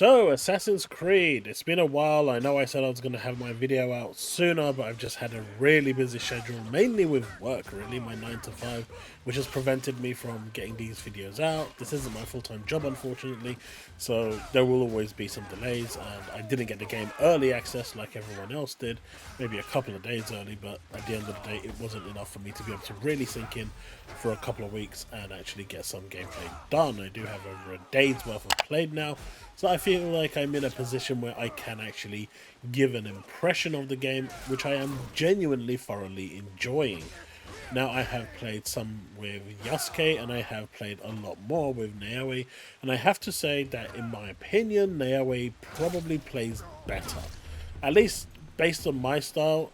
So, Assassin's Creed. It's been a while. I know I said I was going to have my video out sooner, but I've just had a really busy schedule, mainly with work, really, my 9 to 5, which has prevented me from getting these videos out. This isn't my full-time job, unfortunately, so there will always be some delays, and I didn't get the game early access like everyone else did, maybe a couple of days early, but at the end of the day, it wasn't enough for me to be able to really sink in for a couple of weeks and actually get some gameplay done. I do have over a day's worth of played now, so I feel like I'm in a position where I can actually give an impression of the game, which I am genuinely thoroughly enjoying. Now I have played some with Yasuke and I have played a lot more with Naoe, and I have to say that in my opinion Naoe probably plays better. At least based on my style,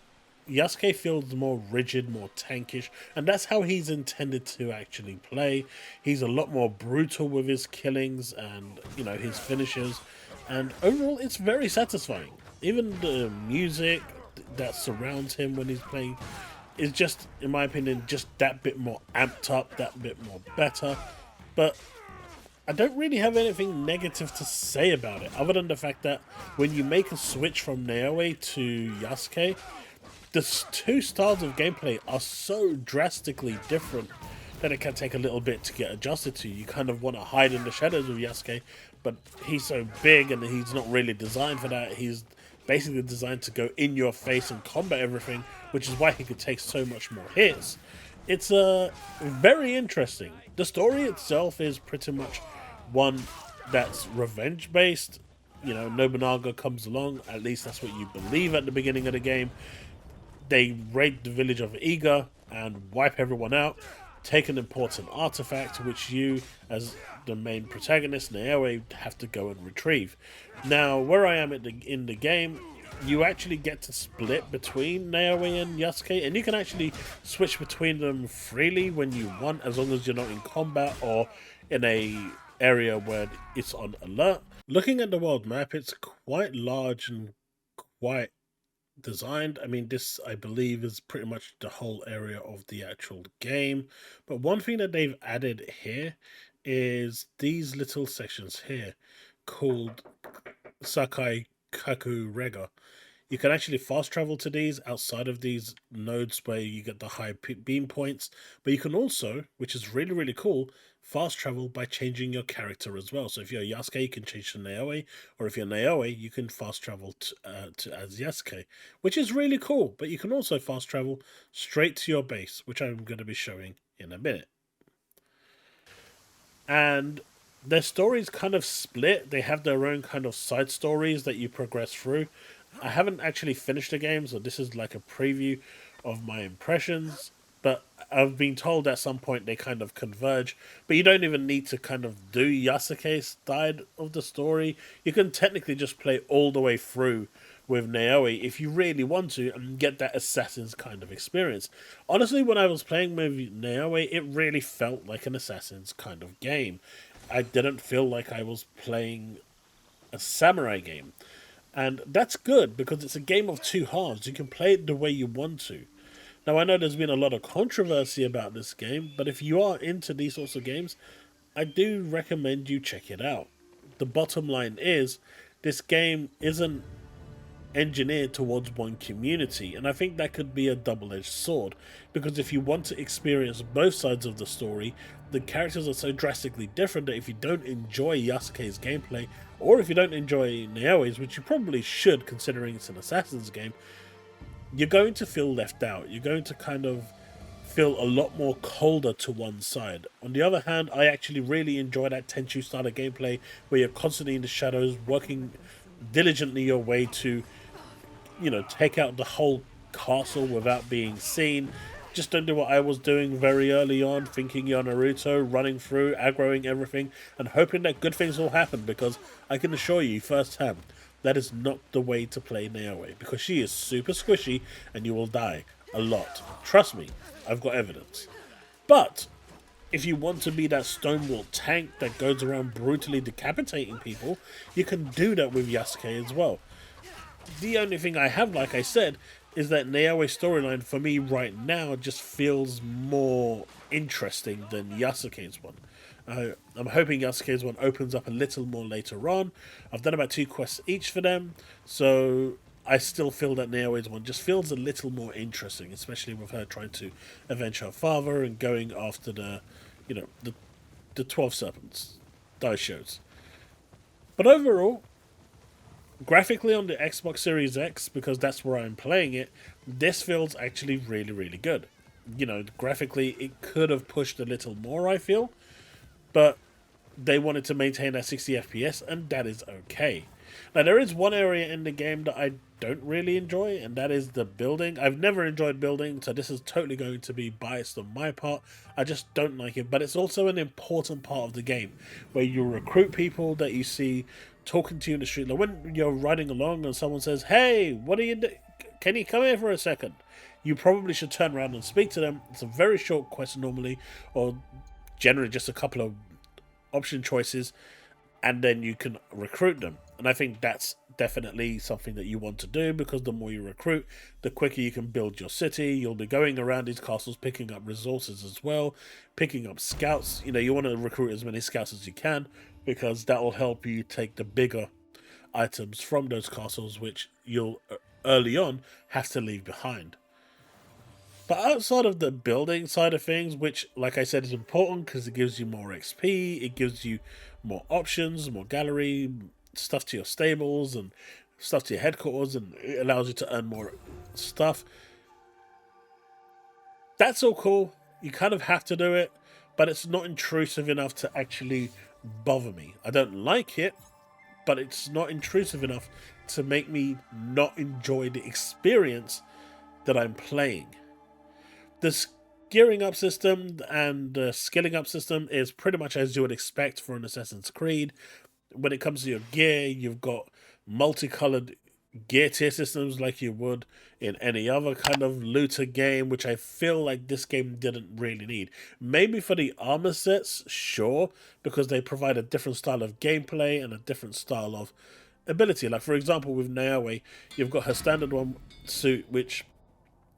Yasuke feels more rigid, more tankish, and that's how he's intended to actually play. He's a lot more brutal with his killings and, his finishes, and overall it's very satisfying. Even the music that surrounds him when he's playing is just, in my opinion, just that bit more amped up, that bit more better. But I don't really have anything negative to say about it, other than the fact that when you make a switch from Naoe to Yasuke, the two styles of gameplay are so drastically different that it can take a little bit to get adjusted to. You kind of want to hide in the shadows with Yasuke, but he's so big and he's not really designed for that. He's basically designed to go in your face and combat everything, which is why he could take so much more hits. It's very interesting. The story itself is pretty much one that's revenge based. Nobunaga comes along, at least that's what you believe at the beginning of the game. They raid the village of Iga and wipe everyone out, take an important artifact which you, as the main protagonist, Naoe, have to go and retrieve. Now, where I am in the game, you actually get to split between Naoe and Yasuke, and you can actually switch between them freely when you want, as long as you're not in combat or in a area where it's on alert. Looking at the world map, it's quite large and quite designed. I mean, this, I believe, is pretty much the whole area of the actual game. But one thing that they've added here is these little sections here called Sakai Kaku Rega. You can actually fast travel to these outside of these nodes where you get the high beam points, but you can also, which is really, really cool, fast travel by changing your character as well. So if you're Yasuke, you can change to Naoe, or if you're Naoe, you can fast travel to as Yasuke, which is really cool. But you can also fast travel straight to your base, which I'm going to be showing in a minute. And their stories kind of split. They have their own kind of side stories that you progress through. I haven't actually finished the game, so this is like a preview of my impressions. But I've been told at some point they kind of converge. But you don't even need to kind of do Yasuke's side of the story. You can technically just play all the way through with Naoe if you really want to and get that Assassin's kind of experience. Honestly, when I was playing with Naoe, it really felt like an Assassin's kind of game. I didn't feel like I was playing a samurai game. And that's good because it's a game of two halves. You can play it the way you want to. Now, I know there's been a lot of controversy about this game, but if you are into these sorts of games, I do recommend you check it out. The bottom line is, this game isn't engineered towards one community, and I think that could be a double-edged sword, because if you want to experience both sides of the story, the characters are so drastically different that if you don't enjoy Yasuke's gameplay, or if you don't enjoy Naoe's, which you probably should considering it's an Assassin's game, you're going to feel left out. You're going to kind of feel a lot more colder to one side. On the other hand, I actually really enjoy that Tenchu style of gameplay where you're constantly in the shadows, working diligently your way to take out the whole castle without being seen. Just don't do what I was doing very early on, thinking you're Naruto, running through, aggroing everything, and hoping that good things will happen, because I can assure you firsthand, that is not the way to play Naoe, because she is super squishy and you will die a lot. Trust me, I've got evidence. But if you want to be that stonewall tank that goes around brutally decapitating people, you can do that with Yasuke as well. The only thing I have, like I said, is that Naoe's storyline for me right now just feels more interesting than Yasuke's one. I'm hoping Yasuke's one opens up a little more later on. I've done about 2 quests each for them, so I still feel that Naoe's one just feels a little more interesting, especially with her trying to avenge her father and going after the 12 Serpents dice shows. But overall, graphically on the Xbox Series X, because that's where I'm playing it, this feels actually really, really good. Graphically, it could have pushed a little more, I feel, but they wanted to maintain that 60 FPS, and that is okay. Now, there is one area in the game that I don't really enjoy, and that is the building. I've never enjoyed building, so this is totally going to be biased on my part. I just don't like it, but it's also an important part of the game, where you recruit people that you see talking to you in the street. Like when you're riding along and someone says, "Hey, what are you doing? Can you come here for a second?" You probably should turn around and speak to them. It's a very short question normally, or generally just a couple of option choices, and then you can recruit them. And I think that's definitely something that you want to do, because the more you recruit, the quicker you can build your city. You'll be going around these castles picking up resources as well, picking up scouts. You want to recruit as many scouts as you can, because that will help you take the bigger items from those castles, which you'll early on have to leave behind. But outside of the building side of things, which, like I said, is important because it gives you more XP, it gives you more options, more gallery, stuff to your stables, and stuff to your headquarters, and it allows you to earn more stuff. That's all cool. You kind of have to do it, but it's not intrusive enough to actually bother me. I don't like it, but it's not intrusive enough to make me not enjoy the experience that I'm playing. The gearing up system and the skilling up system is pretty much as you would expect for an Assassin's Creed. When it comes to your gear, you've got multicolored gear tier systems like you would in any other kind of looter game, which I feel like this game didn't really need. Maybe for the armor sets, sure, because they provide a different style of gameplay and a different style of ability. Like, for example, with Naoe, you've got her standard one suit, which,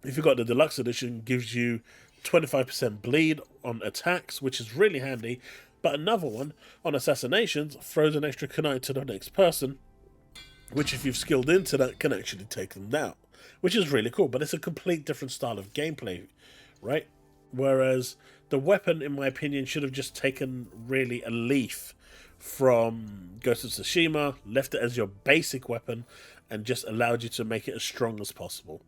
if you've got the deluxe edition, gives you 25% bleed on attacks, which is really handy. But another one, on assassinations, throws an extra kunai to the next person, which, if you've skilled into that, can actually take them down, which is really cool. But it's a complete different style of gameplay, right? Whereas the weapon, in my opinion, should have just taken really a leaf from Ghost of Tsushima, left it as your basic weapon, and just allowed you to make it as strong as possible.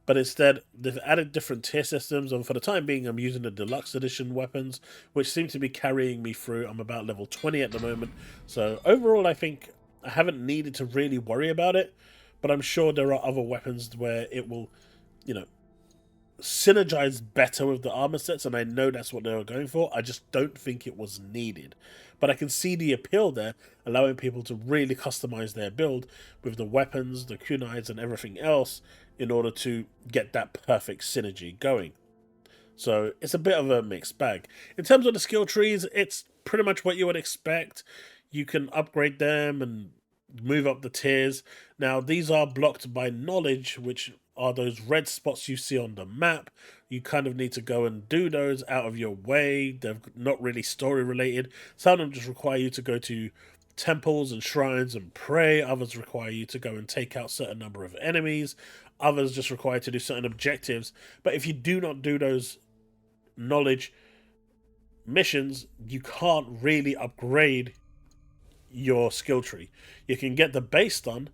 But instead, they've added different tier systems, and for the time being, I'm using the deluxe edition weapons, which seem to be carrying me through. I'm about level 20 at the moment, so overall, I think I haven't needed to really worry about it, but I'm sure there are other weapons where it will, synergize better with the armor sets, and I know that's what they were going for. I just don't think it was needed. But I can see the appeal there, allowing people to really customize their build with the weapons, the kunais, and everything else in order to get that perfect synergy going. So it's a bit of a mixed bag. In terms of the skill trees, it's pretty much what you would expect. You can upgrade them and move up the tiers. Now, these are blocked by knowledge, which are those red spots you see on the map. You kind of need to go and do those out of your way. They're not really story related. Some of them just require you to go to temples and shrines and pray. Others require you to go and take out certain number of enemies. Others just require to do certain objectives. But if you do not do those knowledge missions, you can't really upgrade your skill tree. You can get the base done,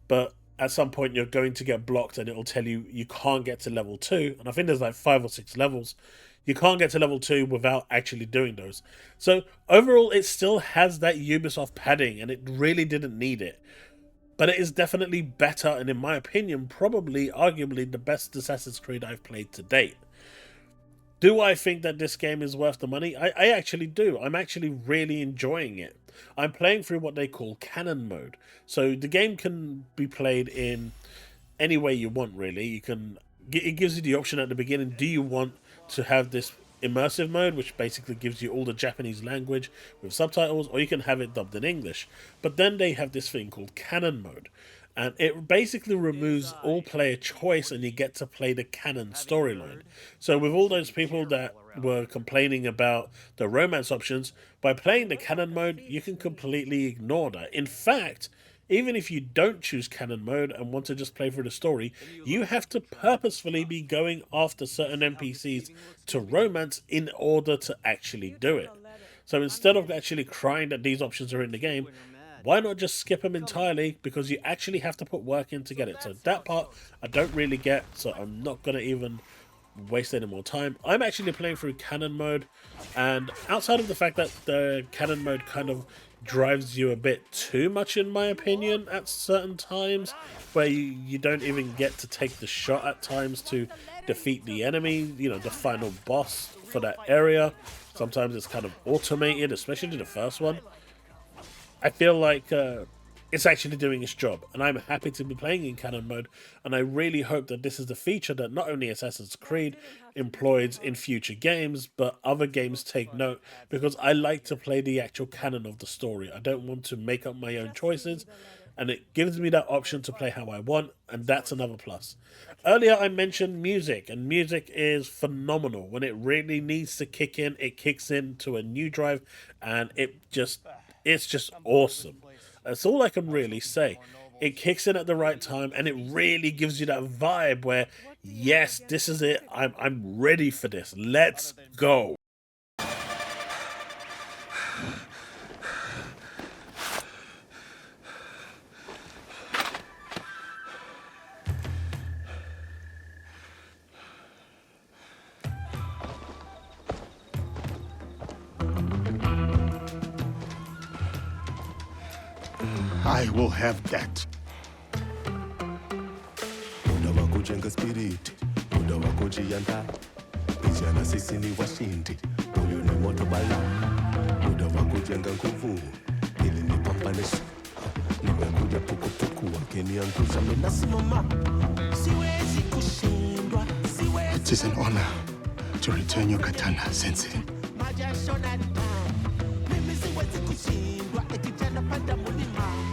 but at some point you're going to get blocked, and it'll tell you you can't get to level 2. And I think there's like 5 or 6 levels. You can't get to level 2 without actually doing those. So overall, it still has that Ubisoft padding, and it really didn't need it. But it is definitely better, and in my opinion, probably, arguably, the best Assassin's Creed I've played to date. Do I think that this game is worth the money? I actually do. I'm actually really enjoying it. I'm playing through what they call canon mode. So the game can be played in any way you want, really. It gives you the option at the beginning. Do you want to have this immersive mode, which basically gives you all the Japanese language with subtitles, or you can have it dubbed in English. But then they have this thing called canon mode. and it basically removes all player choice and you get to play the canon storyline. So with all those people that were complaining about the romance options, by playing the canon mode, you can completely ignore that. In fact, even if you don't choose canon mode and want to just play through the story, you have to purposefully be going after certain NPCs to romance in order to actually do it. So instead of actually crying that these options are in the game, why not just skip them entirely? Because you actually have to put work in to get it. So that part I don't really get, so I'm not going to even waste any more time. I'm actually playing through canon mode, and outside of the fact that the canon mode kind of drives you a bit too much, in my opinion, at certain times, where you don't even get to take the shot at times to defeat the enemy, you know, the final boss for that area. Sometimes it's kind of automated, especially the first one. I feel like it's actually doing its job, and I'm happy to be playing in canon mode, and I really hope that this is the feature that not only Assassin's Creed employs in future games, but other games take note, because I like to play the actual canon of the story. I don't want to make up my own choices, and it gives me that option to play how I want, and that's another plus. Earlier I mentioned music, and music is phenomenal. When it really needs to kick in, it kicks into a new drive, and it's just awesome. That's all I can really say. It kicks in at the right time, and it really gives you that vibe where, yes, this is it. I'm ready for this. Let's go. I will have that. Muda wako jenga spirit, muda wako jianda. Vijana sisi ni washindi, moyo ni moto bala. Muda wako jenga nguvu, ili nipambane. Nimekuja pukupuku wakiniangusha mimi nasimama. Siwezi kushindwa, siwezi. It is an honor to return your katana, Sensei. Majasho na mimi siwezi kushindwa, ekijana panda mulima.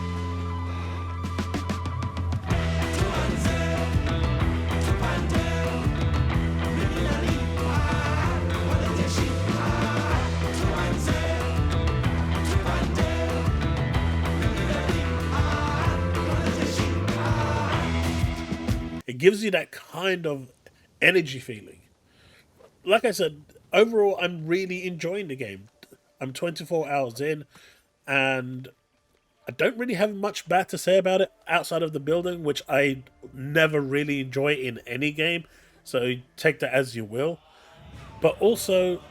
It gives you that kind of energy feeling. Like I said, overall, I'm really enjoying the game. I'm 24 hours in, and I don't really have much bad to say about it outside of the building, which I never really enjoy in any game. So take that as you will. But also,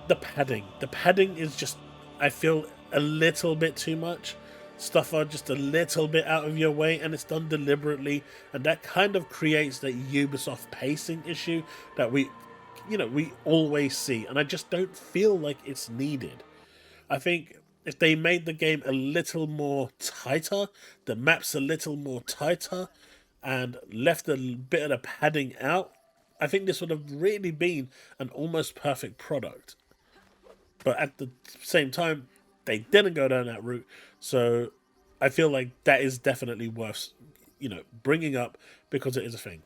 the padding. The padding is just, I feel, a little bit too much. Stuff are just a little bit out of your way, and it's done deliberately, and that kind of creates that Ubisoft pacing issue that we always see, and I just don't feel like it's needed. I think if they made the game a little more tighter, the maps a little more tighter, and left a bit of the padding out, I think this would have really been an almost perfect product. But at the same time, they didn't go down that route, so I feel like that is definitely worth, bringing up, because it is a thing.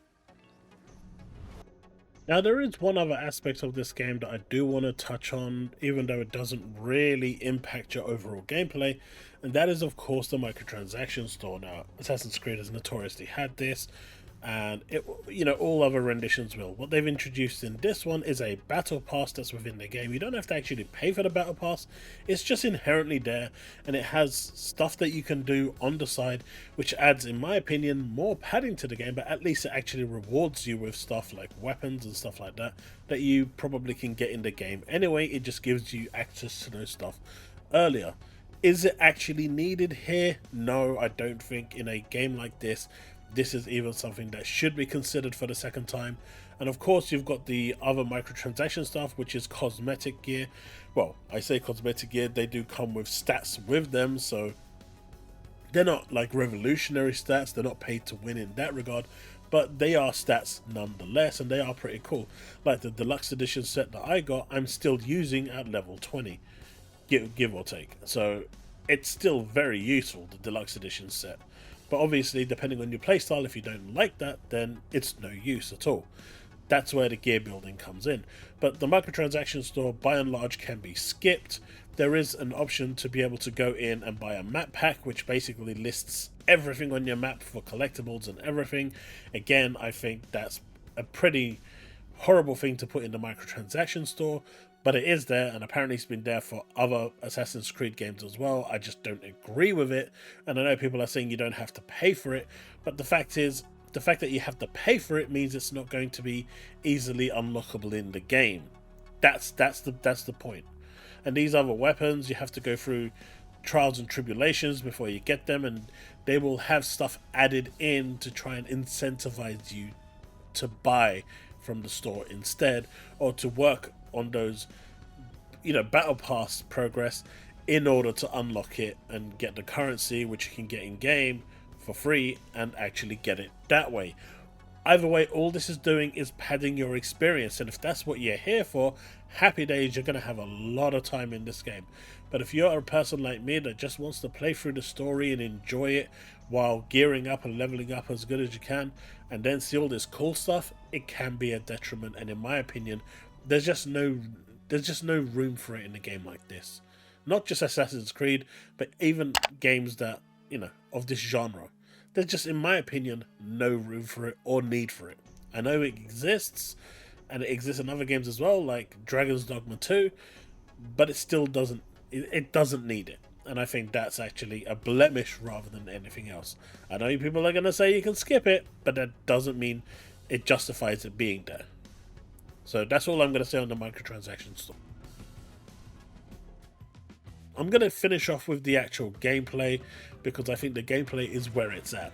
Now, there is one other aspect of this game that I do want to touch on, even though it doesn't really impact your overall gameplay, and that is, of course, the microtransaction store. Now, Assassin's Creed has notoriously had this, and all other renditions will. What they've introduced in this one is a battle pass that's within the game. You don't have to actually pay for the battle pass, it's just inherently there, and it has stuff that you can do on the side, which adds, in my opinion, more padding to the game, but at least it actually rewards you with stuff like weapons and stuff like that you probably can get in the game anyway. It just gives you access to those stuff earlier. Is it actually needed here? No, I don't think. In a game like this is even something that should be considered for the second time. And of course, you've got the other microtransaction stuff, which is cosmetic gear. Well, I say cosmetic gear, they do come with stats with them, so they're not like revolutionary stats, they're not paid to win in that regard, but they are stats nonetheless, and they are pretty cool. Like the deluxe edition set that I got, I'm still using at level 20, give or take. So it's still very useful, the deluxe edition set. But obviously, depending on your playstyle, if you don't like that, then it's no use at all. That's where the gear building comes in. But the microtransaction store, by and large, can be skipped. There is an option to be able to go in and buy a map pack, which basically lists everything on your map for collectibles and everything. Again, I think that's a pretty horrible thing to put in the microtransaction store, but it is there, and apparently it's been there for other Assassin's Creed games as well. I just don't agree with it, and I know people are saying you don't have to pay for it, but the fact is, the fact that you have to pay for it means it's not going to be easily unlockable in the game. That's the point. And these other weapons, you have to go through trials and tribulations before you get them, and they will have stuff added in to try and incentivize you to buy from the store instead, or to work on those, battle pass progress in order to unlock it and get the currency, which you can get in game for free and actually get it that way. Either way, all this is doing is padding your experience, and if that's what you're here for, happy days, you're going to have a lot of time in this game. But if you're a person like me that just wants to play through the story and enjoy it while gearing up and leveling up as good as you can, and then see all this cool stuff, it can be a detriment. And in my opinion, there's just no room for it in a game like this. Not just Assassin's Creed, but even games that, of this genre. There's just, in my opinion, no room for it or need for it. I know it exists, and it exists in other games as well, like Dragon's Dogma 2, but it still doesn't need it. And I think that's actually a blemish rather than anything else. I know people are going to say you can skip it, but that doesn't mean it justifies it being there. So that's all I'm going to say on the microtransaction store. I'm going to finish off with the actual gameplay, because I think the gameplay is where it's at.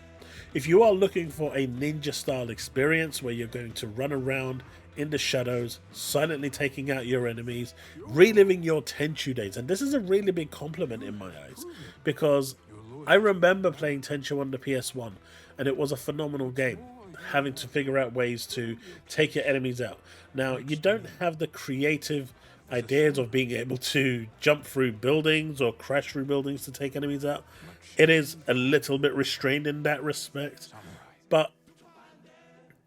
If you are looking for a ninja style experience where you're going to run around in the shadows, silently taking out your enemies, reliving your Tenchu days, and this is a really big compliment in my eyes, because I remember playing Tenchu on the PS1, and it was a phenomenal game, having to figure out ways to take your enemies out. Now, you don't have the creative ideas of being able to jump through buildings or crash through buildings to take enemies out. It is a little bit restrained in that respect, but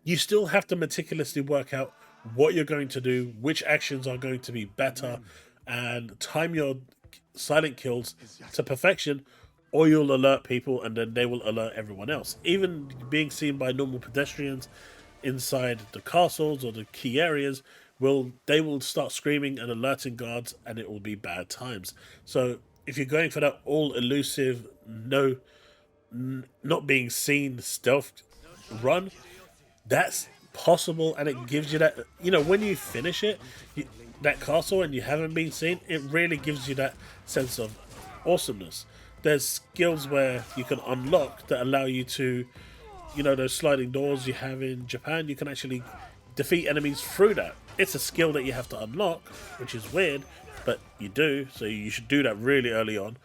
you still have to meticulously work out what you're going to do, which actions are going to be better, and time your silent kills to perfection, or you'll alert people and then they will alert everyone else. Even being seen by normal pedestrians inside the castles or the key areas, they will start screaming and alerting guards, and it will be bad times. So if you're going for that all elusive, not being seen stealth run, that's possible, and it gives you that, when you finish that castle and you haven't been seen, it really gives you that sense of awesomeness. There's skills where you can unlock that allow you to, those sliding doors you have in Japan, you can actually defeat enemies through that. It's a skill that you have to unlock, which is weird, but you do, so you should do that really early on.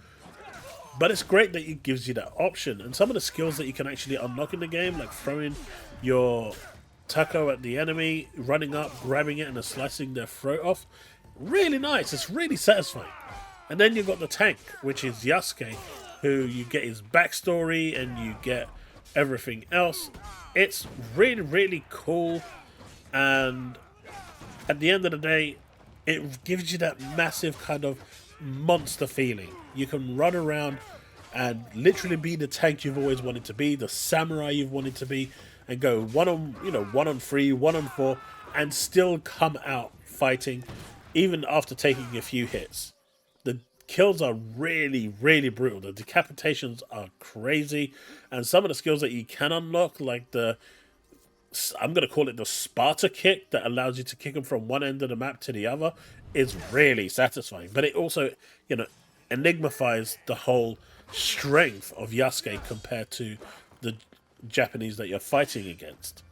But it's great that it gives you that option, and some of the skills that you can actually unlock in the game, like throwing your taco at the enemy, running up, grabbing it, and then slicing their throat off, really nice. It's really satisfying. And then you've got the tank, which is Yasuke, who you get his backstory and you get everything else. It's really, really cool, and at the end of the day, it gives you that massive kind of monster feeling. You can run around and literally be the tank you've always wanted to be, the samurai you've wanted to be, and go 1-on-3, 1-on-4, and still come out fighting, even after taking a few hits. The kills are really, really brutal. The decapitations are crazy, and some of the skills that you can unlock, like I'm going to call it the Sparta kick, that allows you to kick them from one end of the map to the other, is really satisfying. But it also, enigmifies the whole strength of Yasuke compared to the Japanese that you're fighting against.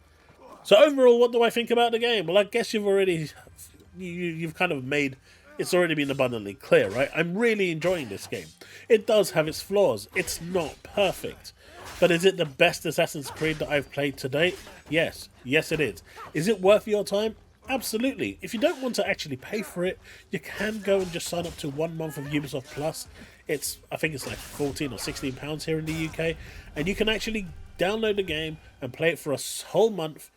So overall, what do I think about the game? Well, I guess you've kind of made, it's already been abundantly clear, right? I'm really enjoying this game. It does have its flaws. It's not perfect. But is it the best Assassin's Creed that I've played to date? Yes. Yes, it is. Is it worth your time? Absolutely. If you don't want to actually pay for it, you can go and just sign up to 1 month of Ubisoft Plus. I think it's like 14 or 16 pounds here in the UK, and you can actually download the game and play it for a whole month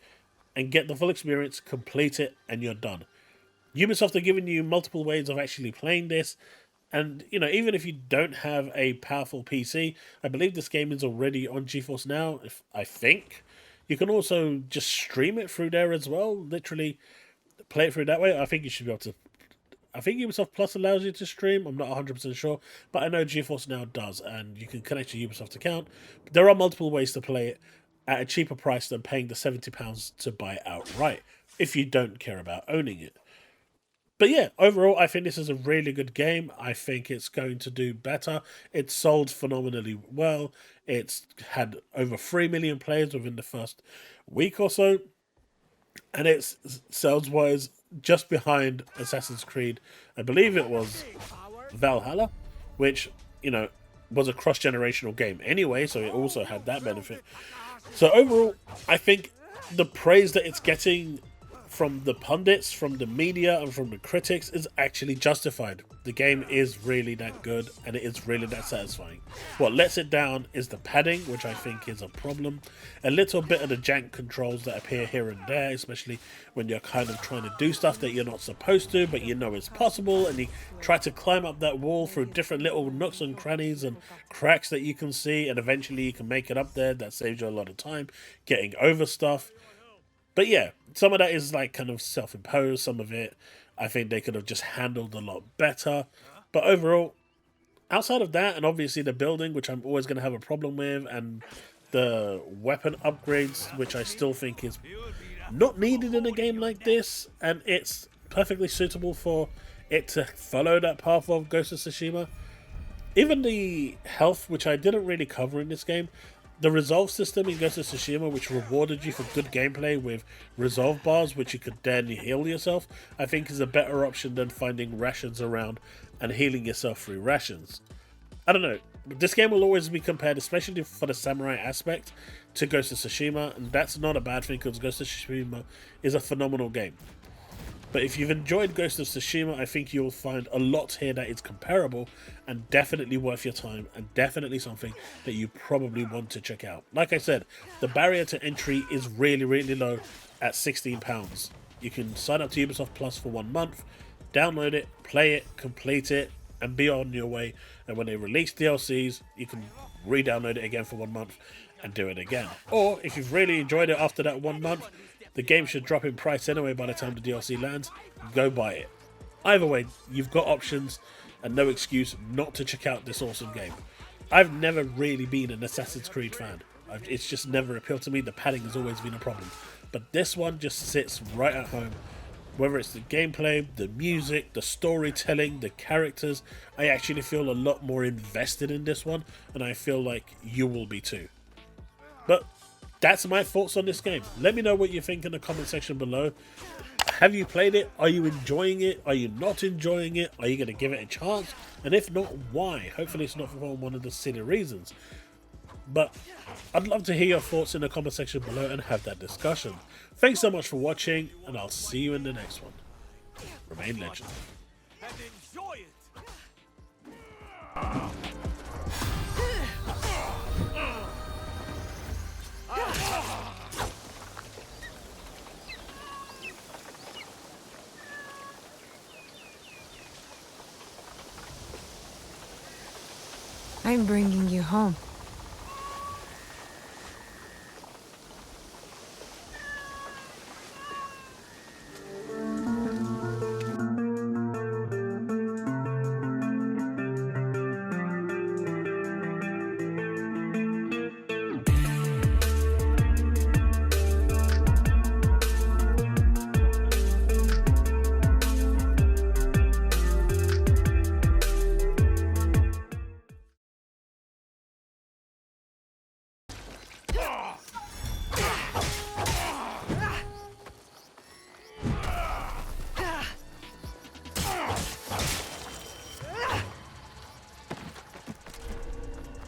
and get the full experience, complete it, and you're done. Ubisoft are giving you multiple ways of actually playing this, and you know, even if you don't have a powerful PC, I believe this game is already on GeForce Now. If I think you can also just stream it through there as well. Literally, play it through that way. I think you should be able to. I think Ubisoft Plus allows you to stream. I'm not 100% sure, but I know GeForce Now does, and you can connect your Ubisoft account. But there are multiple ways to play it at a cheaper price than paying the £70 to buy it outright if you don't care about owning it. But yeah, overall, I think this is a really good game. I think it's going to do better. It's sold phenomenally well. It's had over 3 million players within the first week or so. And it's sales-wise just behind Assassin's Creed. I believe it was Valhalla, which, you know, was a cross-generational game anyway, so it also had that benefit. So overall, I think the praise that it's getting from the pundits, from the media, and from the critics is actually justified. The game is really that good, and it is really that satisfying. What lets it down is the padding, which I think is a problem. A little bit of the jank controls that appear here and there, especially when you're kind of trying to do stuff that you're not supposed to, but you know it's possible, and you try to climb up that wall through different little nooks and crannies and cracks that you can see, and eventually you can make it up there. That saves you a lot of time getting over stuff. But yeah, some of that is like kind of self-imposed. Some of it, I think they could have just handled a lot better. But overall, outside of that, and obviously the building, which I'm always going to have a problem with, and the weapon upgrades, which I still think is not needed in a game like this, and it's perfectly suitable for it to follow that path of Ghost of Tsushima. Even the health, which I didn't really cover in this game, the resolve system in Ghost of Tsushima, which rewarded you for good gameplay with resolve bars, which you could then heal yourself, I think is a better option than finding rations around and healing yourself through rations. I don't know. This game will always be compared, especially for the samurai aspect, to Ghost of Tsushima, and that's not a bad thing because Ghost of Tsushima is a phenomenal game. But if you've enjoyed Ghost of Tsushima, I think you'll find a lot here that is comparable and definitely worth your time and definitely something that you probably want to check out. Like I said, the barrier to entry is really, really low at £16. You can sign up to Ubisoft Plus for 1 month, download it, play it, complete it, and be on your way. And when they release DLCs, you can re-download it again for 1 month and do it again. Or if you've really enjoyed it after that 1 month, the game should drop in price anyway by the time the DLC lands. Go buy it. Either way, you've got options and no excuse not to check out this awesome game. I've never really been an Assassin's Creed fan. It's just never appealed to me. The padding has always been a problem. But this one just sits right at home. Whether it's the gameplay, the music, the storytelling, the characters, I actually feel a lot more invested in this one, and I feel like you will be too. But that's my thoughts on this game. Let me know what you think in the comment section below. Have you played it? Are you enjoying it? Are you not enjoying it? Are you going to give it a chance? And if not, why? Hopefully it's not for one of the silly reasons. But I'd love to hear your thoughts in the comment section below and have that discussion. Thanks so much for watching, and I'll see you in the next one. Remain legend. And enjoy it. I'm bringing you home.